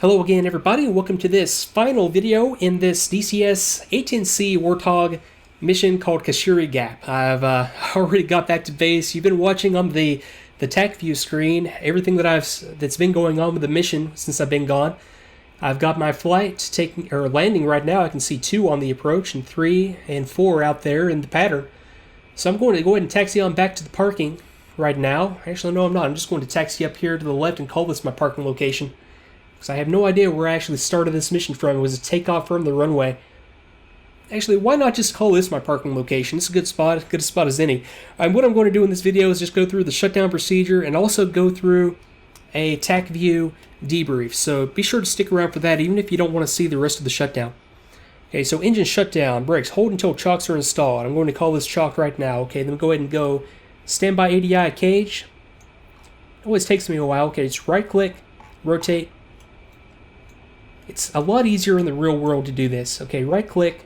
Hello again everybody, and welcome to this final video in this DCS A-10C Warthog mission called Khashuri Gap. I've already got back to base. You've been watching on the Tacview screen everything that's been going on with the mission since I've been gone. I've got my flight landing right now. I can see 2 on the approach and 3 and 4 out there in the pattern. So I'm going to go ahead and taxi on back to the parking right now. Actually, no, I'm not. I'm just going to taxi up here to the left and call this my parking location, because I have no idea where I actually started this mission from. It was a takeoff from the runway. Actually, why not just call this my parking location? It's a good spot, good spot as any. What I'm going to do in this video is just go through the shutdown procedure and also go through a Tacview debrief. So be sure to stick around for that, even if you don't want to see the rest of the shutdown. Okay, so engine shutdown, brakes, hold until chocks are installed. I'm going to call this chock right now. Okay, then go ahead and go standby ADI cage. It always takes me a while. Okay, just right click, rotate. It's a lot easier in the real world to do this. Okay, right click.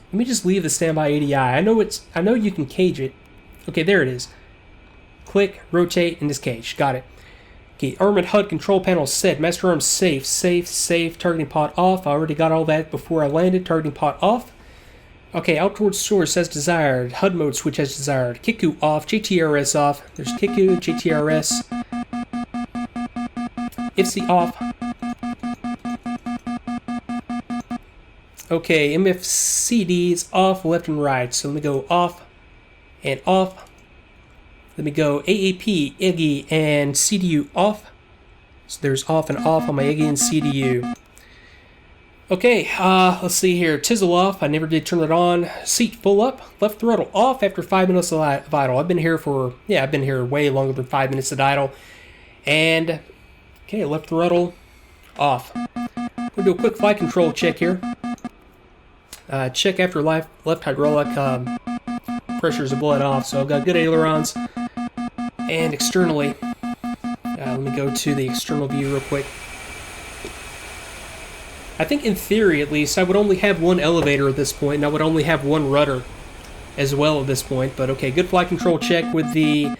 Let me just leave the standby ADI. I know you can cage it. Okay, there it is. Click, rotate, and this cage. Got it. Okay, armored HUD control panel set. Master arms safe, safe. Targeting pod off. I already got all that before I landed. Targeting pod off. Okay, out towards source as desired. HUD mode switch as desired. Kiku off. JTRS off. There's Kiku, JTRS. IFC off. Okay, MFCD is off, left and right. So let me go off and off. Let me go AAP, IGI, and CDU off. So there's off and off on my IGI and CDU. Okay, let's see here. Tizzle off. I never did turn it on. Seat full up. Left throttle off after 5 minutes of idle. I've been here way longer than 5 minutes of idle. And okay, left throttle off. We'll do a quick flight control check here. Check after left hydraulic pressures of blood off. So I've got good ailerons. And externally, let me go to the external view real quick. I think in theory, at least, I would only have one elevator at this point, and I would only have one rudder as well at this point. But okay, good flight control check with the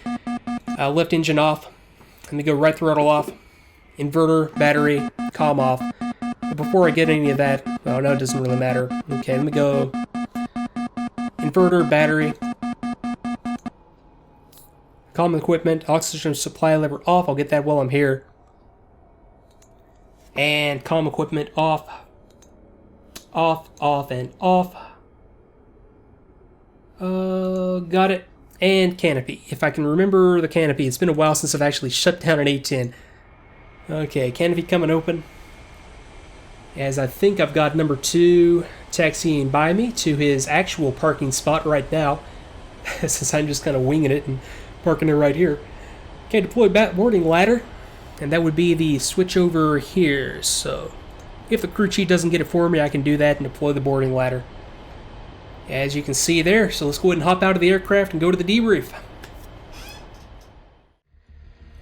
left engine off. Let me go right throttle off. Inverter, battery, comm off. But before I get any of that, oh no, it doesn't really matter. Okay, let me go inverter, battery, comm equipment, oxygen supply lever off. I'll get that while I'm here. And comm equipment off, and off. Got it. And canopy. If I can remember the canopy, it's been a while since I've actually shut down an A-10. Okay, canopy coming open. As I think I've got number 2 taxiing by me to his actual parking spot right now, since I'm just kind of winging it and parking it right here. Okay, deploy boarding ladder, and that would be the switch over here. So if the crew chief doesn't get it for me, I can do that and deploy the boarding ladder. As you can see there, so let's go ahead and hop out of the aircraft and go to the debrief.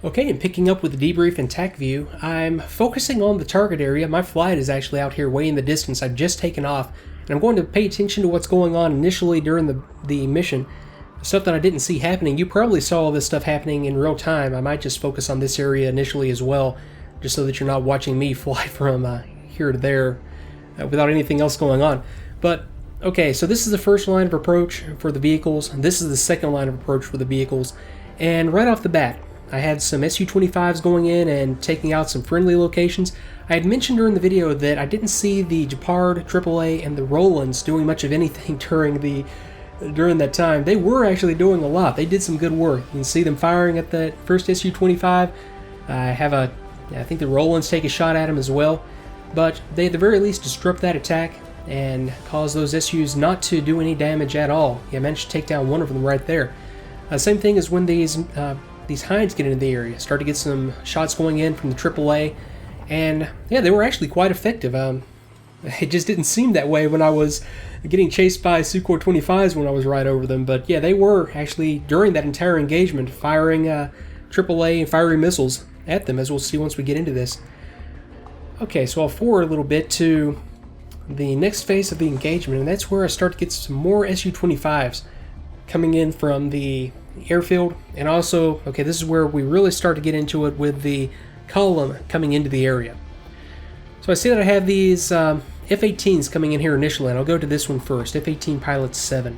Okay, and picking up with the debrief in Tacview, I'm focusing on the target area. My flight is actually out here way in the distance. I've just taken off, and I'm going to pay attention to what's going on initially during the mission. Stuff that I didn't see happening. You probably saw all this stuff happening in real time. I might just focus on this area initially as well, just so that you're not watching me fly from here to there without anything else going on. But okay, so this is the first line of approach for the vehicles, and this is the second line of approach for the vehicles. And right off the bat, I had some Su-25s going in and taking out some friendly locations. I had mentioned during the video that I didn't see the Gepard, AAA, and the Rolands doing much of anything during that time. They were actually doing a lot. They did some good work. You can see them firing at the first Su-25. I think the Rolands take a shot at him as well. But they at the very least disrupt that attack and cause those SUs not to do any damage at all. Yeah, I managed to take down one of them right there. Same thing as when these Hinds get into the area. Start to get some shots going in from the AAA. And yeah, they were actually quite effective. It just didn't seem that way when I was getting chased by Sukhoi 25s when I was right over them. But yeah, they were actually, during that entire engagement, firing AAA and firing missiles at them, as we'll see once we get into this. Okay, so I'll forward a little bit to the next phase of the engagement, and that's where I start to get some more Su-25s coming in from the airfield. And also, okay, this is where we really start to get into it with the column coming into the area. So I see that I have these F-18s coming in here initially, and I'll go to this one first, F-18 Pilot 7.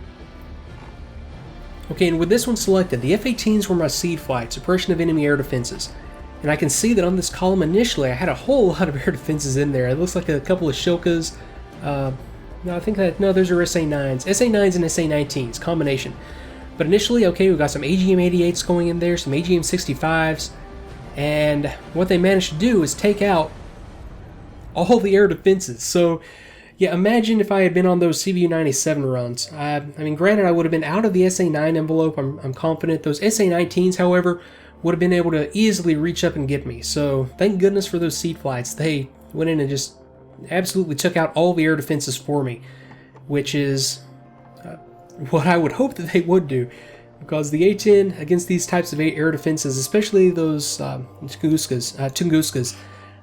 Okay, and with this one selected, the F-18s were my seed flight, suppression of enemy air defenses. And I can see that on this column initially, I had a whole lot of air defenses in there. It looks like a couple of Shilkas. No, I think that, no, those are SA-9s. SA-9s and SA-19s, combination. But initially, okay, we've got some AGM-88s going in there, some AGM-65s, and what they managed to do is take out all the air defenses. So, yeah, imagine if I had been on those CVU-97 runs. I mean, granted, I would have been out of the SA-9 envelope, I'm confident. Those SA-19s, however, would have been able to easily reach up and get me. So, thank goodness for those seed flights. They went in and just absolutely took out all the air defenses for me, which is what I would hope that they would do, because the A-10 against these types of air defenses, especially those Tunguskas,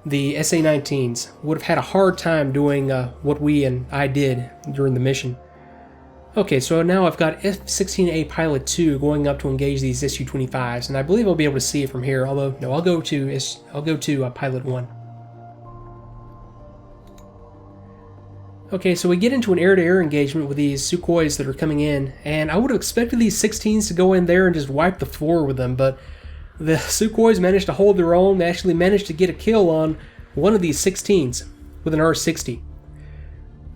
the SA-19s, would have had a hard time doing what we and I did during the mission. Okay, so now I've got F-16A Pilot 2 going up to engage these Su-25s, and I believe I'll be able to see it from here. Although no, I'll go to Pilot 1. Okay, so we get into an air-to-air engagement with these Sukhois that are coming in, and I would have expected these 16s to go in there and just wipe the floor with them, but the Sukhois managed to hold their own. They actually managed to get a kill on one of these 16s with an R-60.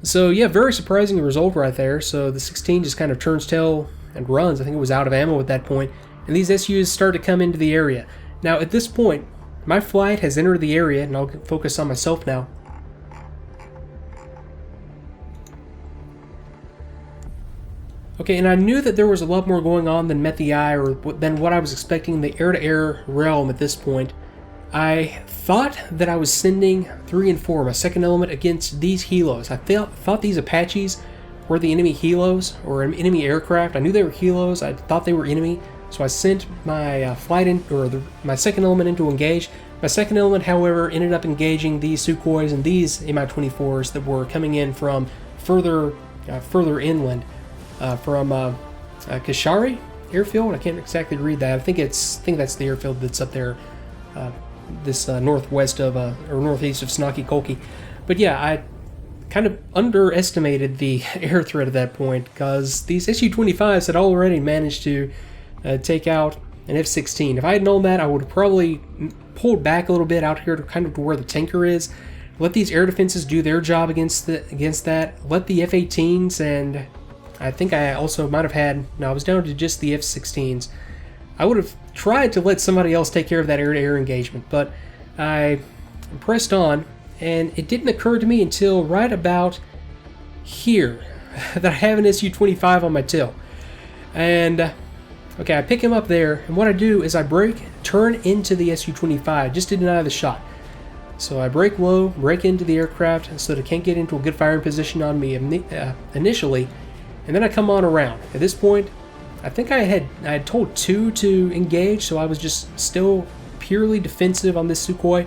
So yeah, very surprising result right there. So the 16 just kind of turns tail and runs. I think it was out of ammo at that point, and these SUs start to come into the area. Now at this point, my flight has entered the area, and I'll focus on myself now. Okay, and I knew that there was a lot more going on than met the eye, or than what I was expecting in the air-to-air realm at this point. I thought that I was sending 3 and 4, my second element, against these helos. I thought these Apaches were the enemy helos, or enemy aircraft. I knew they were helos. I thought they were enemy, so I sent my my second element in to engage. My second element, however, ended up engaging these Sukhois and these Mi-24s that were coming in from further inland. From Khashuri airfield. I can't exactly read that. I think that's the airfield that's up there, this northwest of or northeast of Snaki Kolki. But yeah, I kind of underestimated the air threat at that point, because these Su-25s had already managed to take out an F-16. If I had known that, I would have probably pulled back a little bit out here to kind of to where the tanker is. Let these air defenses do their job against that. Let the F-18s, and I think I also might have had, no, I was down to just the F-16s. I would have tried to let somebody else take care of that air-to-air engagement, but I pressed on, and it didn't occur to me until right about here that I have an Su-25 on my tail. And, okay, I pick him up there, and what I do is I turn into the Su-25 just to deny the shot. So I brake low, brake into the aircraft so that it can't get into a good firing position on me initially. And then I come on around. At this point, I think I had told 2 to engage, so I was just still purely defensive on this Sukhoi.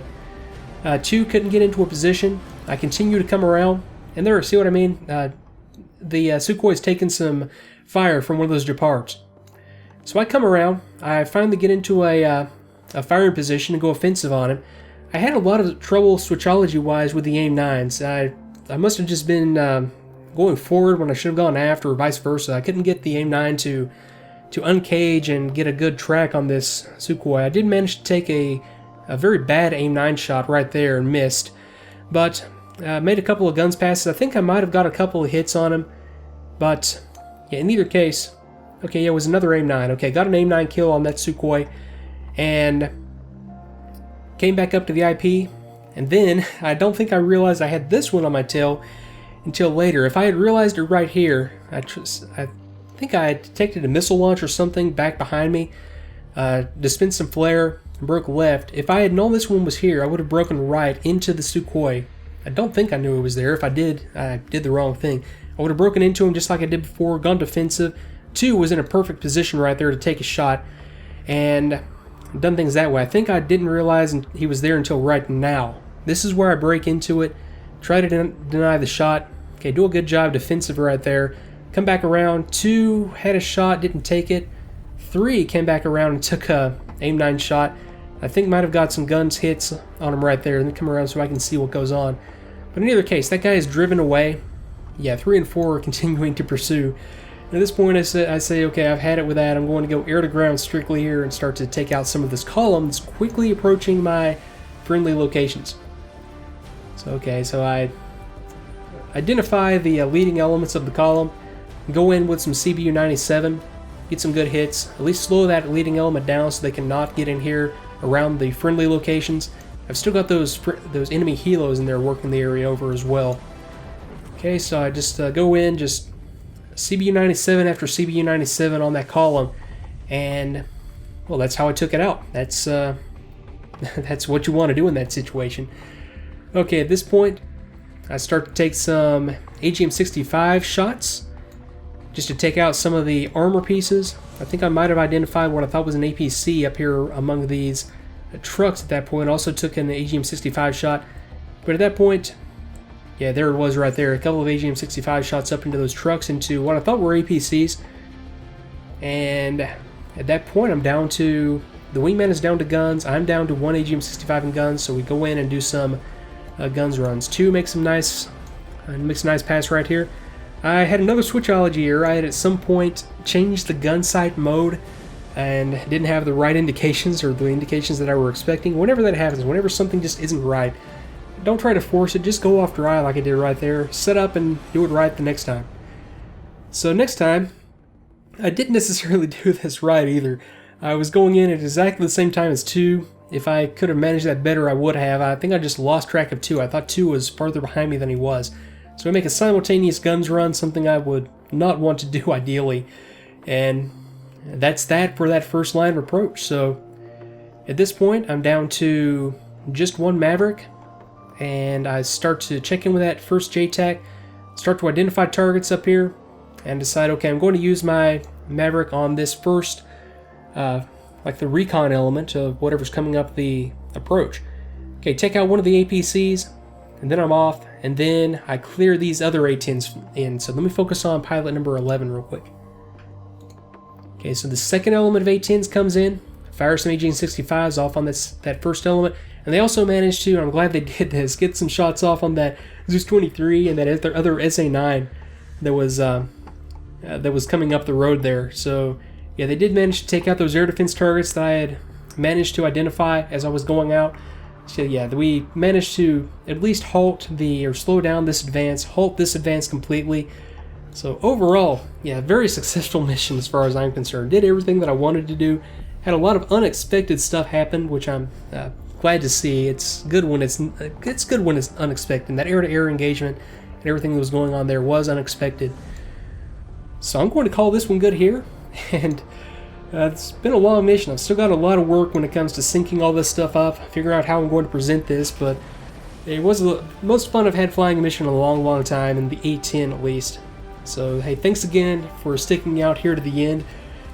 2 couldn't get into a position. I continue to come around, and there, see what I mean? The Sukhoi's taken some fire from one of those Japards. So I come around. I finally get into a firing position and go offensive on him. I had a lot of trouble switchology-wise with the AIM-9s. I must have just been going forward when I should have gone aft, or vice versa. I couldn't get the AIM-9 to uncage and get a good track on this Sukhoi. I did manage to take a very bad AIM-9 shot right there and missed, but made a couple of guns passes. I think I might have got a couple of hits on him, but yeah, in either case, okay, yeah, it was another AIM-9. Okay, got an AIM-9 kill on that Sukhoi, and came back up to the IP, and then I don't think I realized I had this one on my tail until later. If I had realized it right here, I think I had detected a missile launch or something back behind me, dispensed some flare, and broke left. If I had known this one was here, I would have broken right into the Sukhoi. I don't think I knew it was there. If I did, I did the wrong thing. I would have broken into him just like I did before, gone defensive. 2 was in a perfect position right there to take a shot, and done things that way. I think I didn't realize he was there until right now. This is where I break into it, try to deny the shot. Okay, do a good job defensive right there. Come back around. 2 had a shot, didn't take it. 3 came back around and took a AIM-9 shot. I think might have got some guns hits on him right there. Let me come around so I can see what goes on. But in either case, that guy is driven away. Yeah, 3 and 4 are continuing to pursue. And at this point, I say, okay, I've had it with that. I'm going to go air to ground strictly here and start to take out some of this column that's quickly approaching my friendly locations. So, okay, so I identify the leading elements of the column, go in with some CBU-97, get some good hits, at least slow that leading element down so they cannot get in here around the friendly locations. I've still got those enemy helos in there working the area over as well. Okay, so I just go in, just CBU-97 after CBU-97 on that column, and well, that's how I took it out. That's that's what you want to do in that situation. Okay, at this point, I start to take some AGM-65 shots just to take out some of the armor pieces. I think I might have identified what I thought was an A-10C up here among these trucks at that point. Also took an AGM-65 shot, but at that point, yeah, there it was right there. A couple of AGM-65 shots up into those trucks, into what I thought were APCs. And at that point, I'm down to... the wingman is down to guns. I'm down to 1 AGM-65 in guns, so we go in and do some guns runs. 2 makes a nice pass right here. I had another switchology error. I had at some point changed the gun sight mode and didn't have the right indications, or the indications that I were expecting. Whenever that happens, whenever something just isn't right, don't try to force it, just go off dry like I did right there. Set up and do it right the next time. So next time, I didn't necessarily do this right either. I was going in at exactly the same time as 2. If I could have managed that better, I would have. I think I just lost track of 2. I thought 2 was farther behind me than he was. So I make a simultaneous guns run, something I would not want to do ideally. And that's that for that first line of approach. So at this point, I'm down to just 1 Maverick. And I start to check in with that first JTAC, start to identify targets up here, and decide, okay, I'm going to use my Maverick on this first, like the recon element of whatever's coming up the approach. Okay, take out one of the APCs, and then I'm off, and then I clear these other A-10s in. So let me focus on pilot number 11 real quick. Okay, so the second element of A-10s comes in, fire some AGM-65s off on that first element, and they also managed to, and I'm glad they did this, get some shots off on that Zeus 23 and that other SA-9 that was coming up the road there. So yeah, they did manage to take out those air defense targets that I had managed to identify as I was going out. So yeah, we managed to at least slow down this advance, halt this advance completely. So overall, yeah, very successful mission as far as I'm concerned. Did everything that I wanted to do. Had a lot of unexpected stuff happen, which I'm glad to see. It's good when it's unexpected. That air-to-air engagement and everything that was going on there was unexpected. So I'm going to call this one good here. And it's been a long mission. I've still got a lot of work when it comes to syncing all this stuff up, figuring out how I'm going to present this, but it was the most fun I've had flying a mission in a long, long time, in the A-10 at least. So hey, thanks again for sticking out here to the end.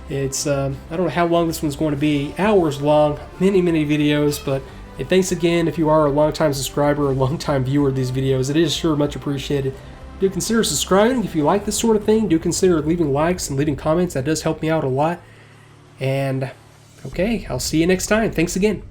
It's, I don't know how long this one's going to be, hours long, many videos, but hey, thanks again if you are a long-time subscriber or a long-time viewer of these videos. It is sure much appreciated. Do consider subscribing if you like this sort of thing. Do consider leaving likes and leaving comments. That does help me out a lot. And, okay, I'll see you next time. Thanks again.